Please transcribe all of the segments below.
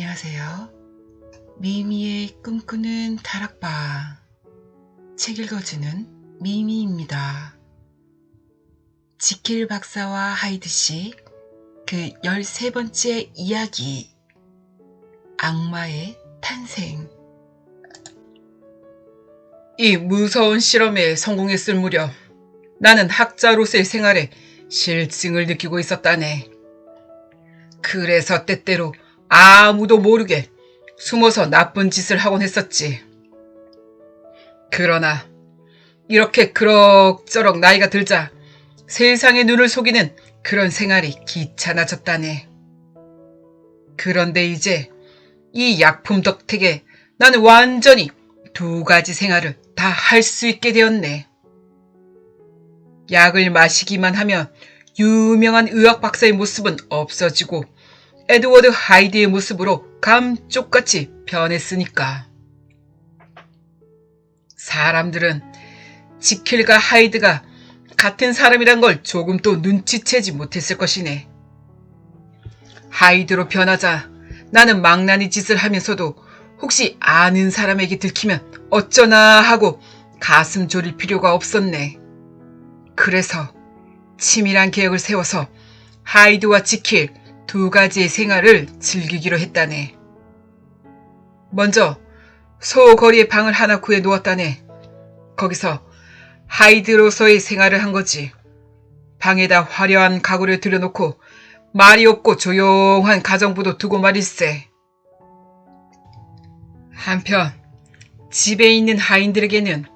안녕하세요. 미미의 꿈꾸는 다락방 책 읽어주는 미미입니다. 지킬 박사와 하이드 씨 그 13번째 이야기 악마의 탄생. 이 무서운 실험에 성공했을 무렵 나는 학자로서의 생활에 실증을 느끼고 있었다네. 그래서 때때로 아무도 모르게 숨어서 나쁜 짓을 하곤 했었지. 그러나 이렇게 그럭저럭 나이가 들자 세상의 눈을 속이는 그런 생활이 귀찮아졌다네. 그런데 이제 이 약품 덕택에 나는 완전히 두 가지 생활을 다 할 수 있게 되었네. 약을 마시기만 하면 유명한 의학 박사의 모습은 없어지고 에드워드 하이드의 모습으로 감쪽같이 변했으니까. 사람들은 지킬과 하이드가 같은 사람이란 걸 조금도 눈치채지 못했을 것이네. 하이드로 변하자 나는 망나니 짓을 하면서도 혹시 아는 사람에게 들키면 어쩌나 하고 가슴 졸일 필요가 없었네. 그래서 치밀한 계획을 세워서 하이드와 지킬 두 가지의 생활을 즐기기로 했다네. 먼저 소거리에 방을 하나 구해 놓았다네. 거기서 하이드로서의 생활을 한 거지. 방에다 화려한 가구를 들여놓고 말이 없고 조용한 가정부도 두고 말일세. 한편 집에 있는 하인들에게는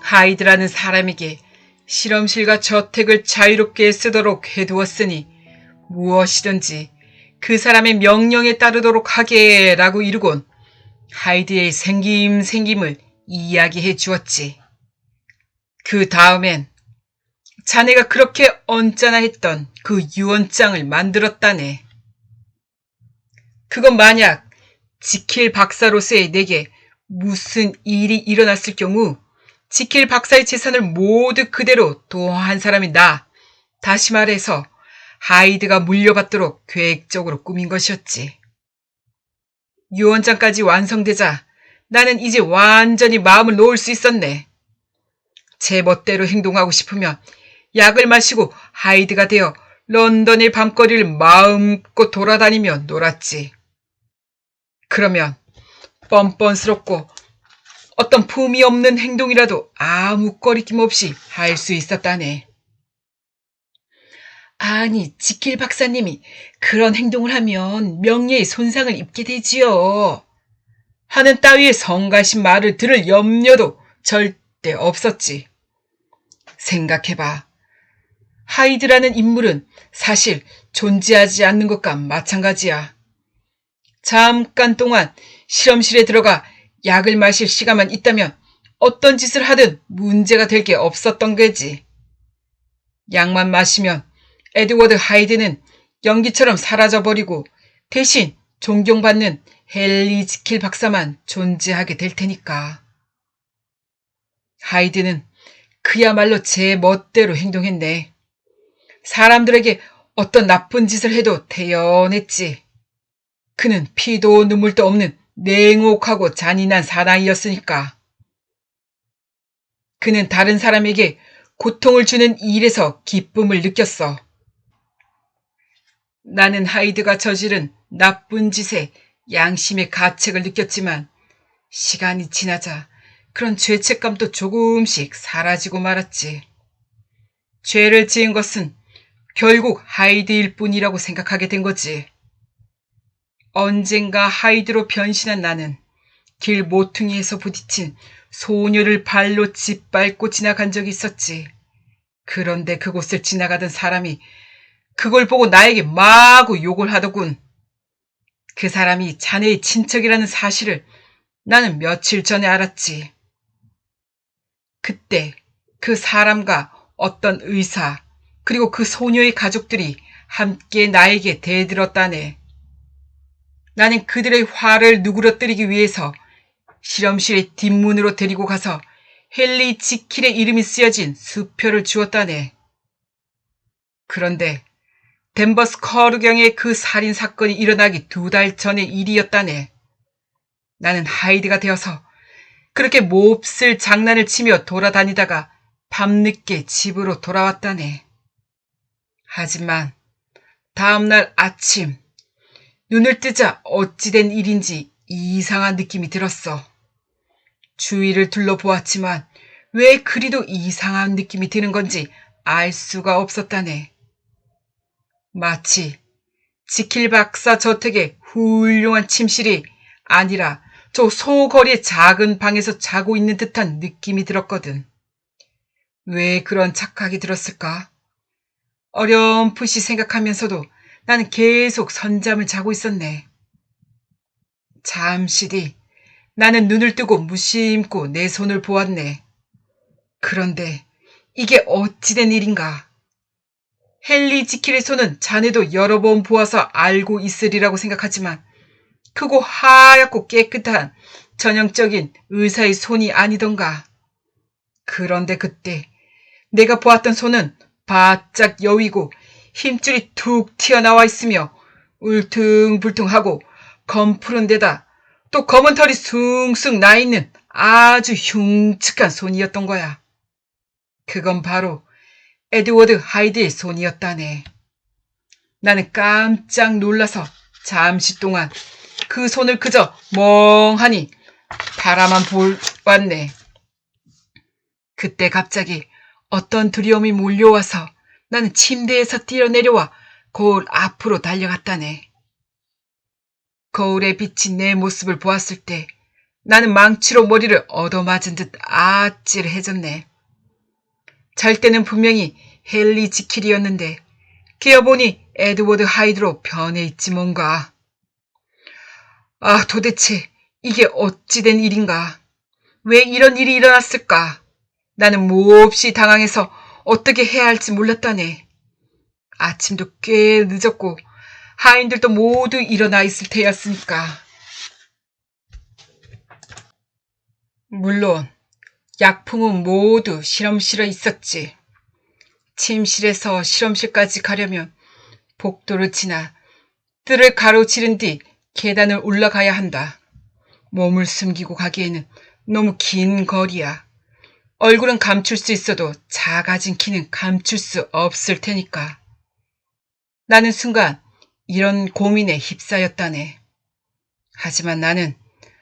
하이드라는 사람에게 실험실과 저택을 자유롭게 쓰도록 해두었으니 무엇이든지 그 사람의 명령에 따르도록 하게라고 이르곤 하이드의 생김을 이야기해 주었지. 그 다음엔 자네가 그렇게 언짢아 했던 그 유언장을 만들었다네. 그건 만약 지킬 박사로서의 내게 무슨 일이 일어났을 경우 지킬 박사의 재산을 모두 그대로 도화한 사람이 나, 다시 말해서 하이드가 물려받도록 계획적으로 꾸민 것이었지. 유언장까지 완성되자 나는 이제 완전히 마음을 놓을 수 있었네. 제 멋대로 행동하고 싶으면 약을 마시고 하이드가 되어 런던의 밤거리를 마음껏 돌아다니며 놀았지. 그러면 뻔뻔스럽고 어떤 품이 없는 행동이라도 아무 꺼리낌 없이 할 수 있었다네. 아니, 지킬 박사님이 그런 행동을 하면 명예에 손상을 입게 되지요. 하는 따위의 성가신 말을 들을 염려도 절대 없었지. 생각해봐. 하이드라는 인물은 사실 존재하지 않는 것과 마찬가지야. 잠깐 동안 실험실에 들어가 약을 마실 시간만 있다면 어떤 짓을 하든 문제가 될 게 없었던 거지. 약만 마시면 에드워드 하이드는 연기처럼 사라져버리고 대신 존경받는 헨리 지킬 박사만 존재하게 될 테니까. 하이드는 그야말로 제 멋대로 행동했네. 사람들에게 어떤 나쁜 짓을 해도 대연했지. 그는 피도 눈물도 없는 냉혹하고 잔인한 사나이였으니까. 그는 다른 사람에게 고통을 주는 일에서 기쁨을 느꼈어. 나는 하이드가 저지른 나쁜 짓에 양심의 가책을 느꼈지만 시간이 지나자 그런 죄책감도 조금씩 사라지고 말았지. 죄를 지은 것은 결국 하이드일 뿐이라고 생각하게 된 거지. 언젠가 하이드로 변신한 나는 길 모퉁이에서 부딪힌 소녀를 발로 짓밟고 지나간 적이 있었지. 그런데 그곳을 지나가던 사람이 그걸 보고 나에게 마구 욕을 하더군. 그 사람이 자네의 친척이라는 사실을 나는 며칠 전에 알았지. 그때 그 사람과 어떤 의사 그리고 그 소녀의 가족들이 함께 나에게 대들었다네. 나는 그들의 화를 누그러뜨리기 위해서 실험실의 뒷문으로 데리고 가서 헨리 지킬의 이름이 쓰여진 수표를 주었다네. 그런데 댄버스 커루경의 그 살인 사건이 일어나기 2달 전의 일이었다네. 나는 하이드가 되어서 그렇게 몹쓸 장난을 치며 돌아다니다가 밤늦게 집으로 돌아왔다네. 하지만 다음날 아침 눈을 뜨자 어찌된 일인지 이상한 느낌이 들었어. 주위를 둘러보았지만 왜 그리도 이상한 느낌이 드는 건지 알 수가 없었다네. 마치 지킬 박사 저택의 훌륭한 침실이 아니라 저 소거리의 작은 방에서 자고 있는 듯한 느낌이 들었거든. 왜 그런 착각이 들었을까? 어렴풋이 생각하면서도 나는 계속 선잠을 자고 있었네. 잠시 뒤 나는 눈을 뜨고 무심코 내 손을 보았네. 그런데 이게 어찌된 일인가? 헨리 지킬의 손은 자네도 여러 번 보아서 알고 있으리라고 생각하지만 크고 하얗고 깨끗한 전형적인 의사의 손이 아니던가. 그런데 그때 내가 보았던 손은 바짝 여위고 힘줄이 툭 튀어나와 있으며 울퉁불퉁하고 검푸른 데다 또 검은 털이 숭숭 나있는 아주 흉측한 손이었던 거야. 그건 바로 에드워드 하이드의 손이었다네. 나는 깜짝 놀라서 잠시 동안 그 손을 그저 멍하니 바라만 보았네. 그때 갑자기 어떤 두려움이 몰려와서 나는 침대에서 뛰어내려와 거울 앞으로 달려갔다네. 거울에 비친 내 모습을 보았을 때 나는 망치로 머리를 얻어맞은 듯 아찔해졌네. 잘 때는 분명히 헨리 지킬이었는데 깨어보니 에드워드 하이드로 변해 있지 뭔가. 아, 도대체 이게 어찌된 일인가? 왜 이런 일이 일어났을까? 나는 몹시 당황해서 어떻게 해야 할지 몰랐다네. 아침도 꽤 늦었고 하인들도 모두 일어나 있을 테였으니까. 물론 약품은 모두 실험실에 있었지. 침실에서 실험실까지 가려면 복도를 지나 뜰을 가로지른 뒤 계단을 올라가야 한다. 몸을 숨기고 가기에는 너무 긴 거리야. 얼굴은 감출 수 있어도 작아진 키는 감출 수 없을 테니까. 나는 순간 이런 고민에 휩싸였다네. 하지만 나는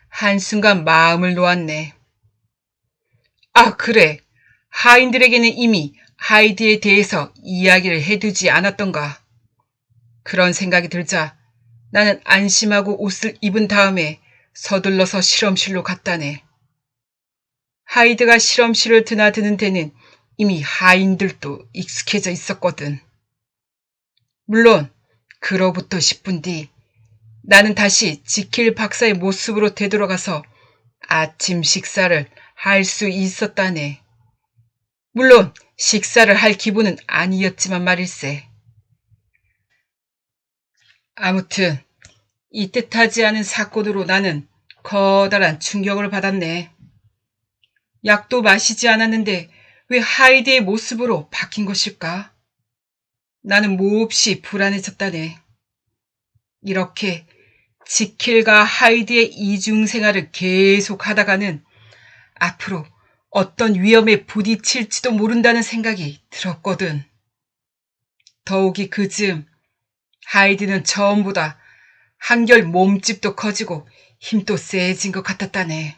한순간 마음을 놓았네. 아, 그래. 하인들에게는 이미 하이드에 대해서 이야기를 해두지 않았던가. 그런 생각이 들자 나는 안심하고 옷을 입은 다음에 서둘러서 실험실로 갔다네. 하이드가 실험실을 드나드는 데는 이미 하인들도 익숙해져 있었거든. 물론 그로부터 10분 뒤 나는 다시 지킬 박사의 모습으로 되돌아가서 아침 식사를 할 수 있었다네. 물론 식사를 할 기분은 아니었지만 말일세. 아무튼 이 뜻하지 않은 사건으로 나는 커다란 충격을 받았네. 약도 마시지 않았는데 왜 하이드의 모습으로 바뀐 것일까? 나는 몹시 불안해졌다네. 이렇게 지킬과 하이드의 이중생활을 계속 하다가는 앞으로 어떤 위험에 부딪힐지도 모른다는 생각이 들었거든. 더욱이 그즈음 하이드는 처음보다 한결 몸집도 커지고 힘도 세진 것 같았다네.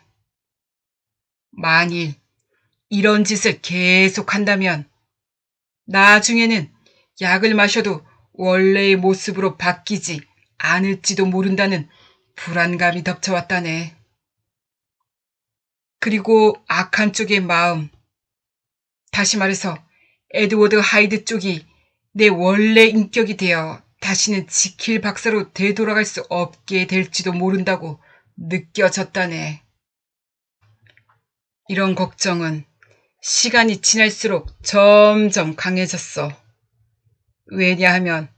만일 이런 짓을 계속한다면 나중에는 약을 마셔도 원래의 모습으로 바뀌지 않을지도 모른다는 불안감이 덮쳐왔다네. 그리고 악한 쪽의 마음, 다시 말해서 에드워드 하이드 쪽이 내 원래 인격이 되어 다시는 지킬 박사로 되돌아갈 수 없게 될지도 모른다고 느껴졌다네. 이런 걱정은 시간이 지날수록 점점 강해졌어. 왜냐하면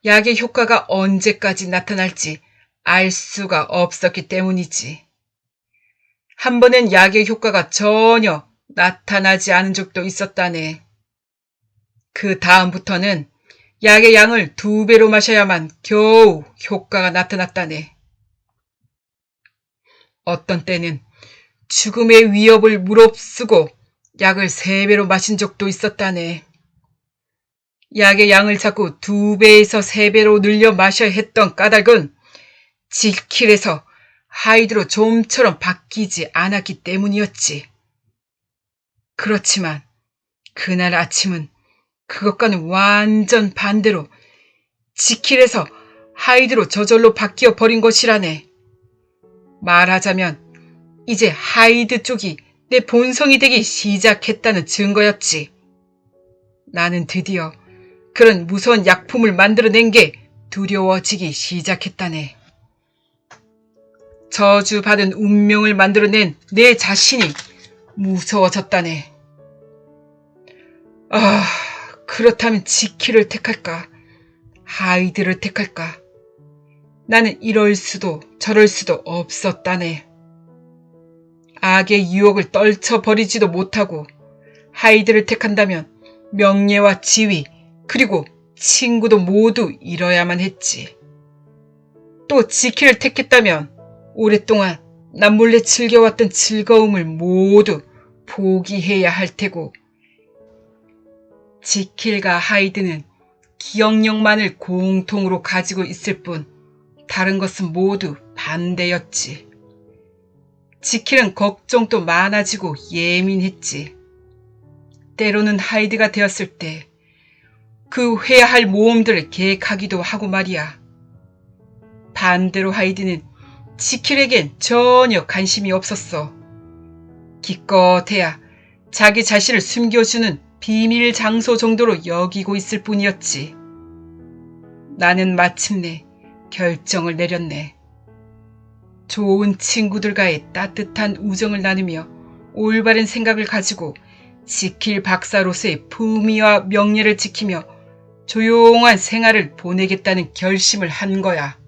약의 효과가 언제까지 나타날지 알 수가 없었기 때문이지. 한 번은 약의 효과가 전혀 나타나지 않은 적도 있었다네. 그 다음부터는 약의 양을 2배로 마셔야만 겨우 효과가 나타났다네. 어떤 때는 죽음의 위협을 무릅쓰고 약을 3배로 마신 적도 있었다네. 약의 양을 자꾸 2배에서 3배로 늘려 마셔야 했던 까닭은 지킬에서 하이드로 좀처럼 바뀌지 않았기 때문이었지. 그렇지만 그날 아침은 그것과는 완전 반대로 지킬에서 하이드로 저절로 바뀌어 버린 것이라네. 말하자면 이제 하이드 쪽이 내 본성이 되기 시작했다는 증거였지. 나는 드디어 그런 무서운 약품을 만들어낸 게 두려워지기 시작했다네. 저주받은 운명을 만들어낸 내 자신이 무서워졌다네. 그렇다면 지키를 택할까? 하이드를 택할까? 나는 이럴 수도 저럴 수도 없었다네. 악의 유혹을 떨쳐버리지도 못하고 하이드를 택한다면 명예와 지위 그리고 친구도 모두 잃어야만 했지. 또 지키를 택했다면 오랫동안 남몰래 즐겨왔던 즐거움을 모두 포기해야 할 테고 지킬과 하이드는 기억력만을 공통으로 가지고 있을 뿐 다른 것은 모두 반대였지. 지킬은 걱정도 많아지고 예민했지. 때로는 하이드가 되었을 때 그 해야 할 모험들을 계획하기도 하고 말이야. 반대로 하이드는 지킬에겐 전혀 관심이 없었어. 기껏해야 자기 자신을 숨겨주는 비밀 장소 정도로 여기고 있을 뿐이었지. 나는 마침내 결정을 내렸네. 좋은 친구들과의 따뜻한 우정을 나누며 올바른 생각을 가지고 지킬 박사로서의 품위와 명예를 지키며 조용한 생활을 보내겠다는 결심을 한 거야.